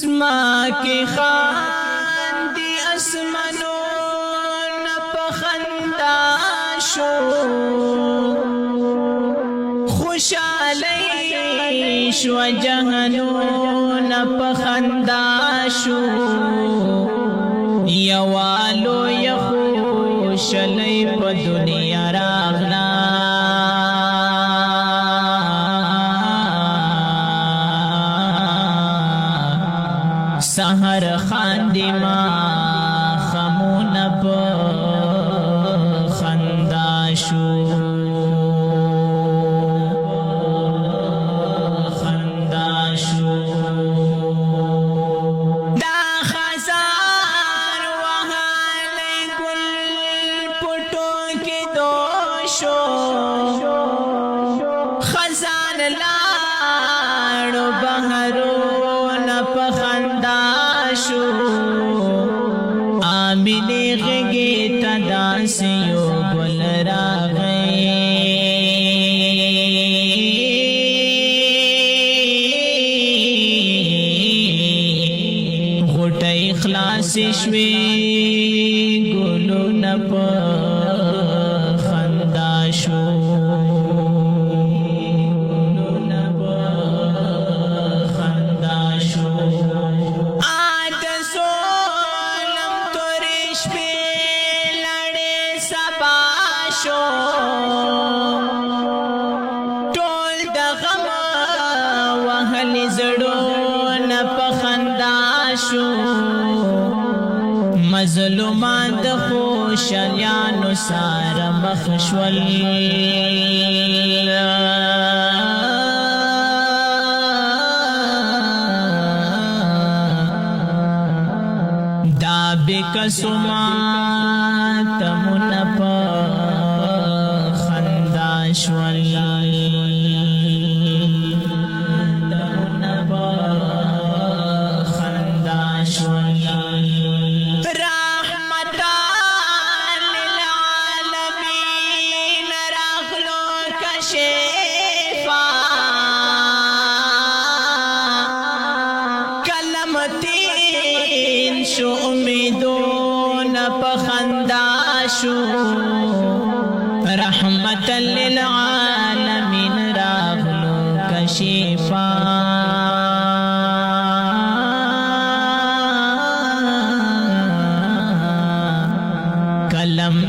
زما کی خاندی اسمنون پخندا شو خوشالی شو جهنون پخندا شو یوالو یخوشلی پا دنیا راغنا سحر خاندی ما خمون پا خندا شو خزان لاړو بهرونه په خندا شو آمینې غېږې ته داسې یو ګل راغی غوټۍ خلاصې شوې ګلونه په خندا شو ټول د غم وهلې زړونه په خندا شو مظلومان د خوشالیانو سره مخ شول دا بکسو ماتمونه په خندا شول شو امیدون پخندا شو رحمت للعالمین راغلو کشفا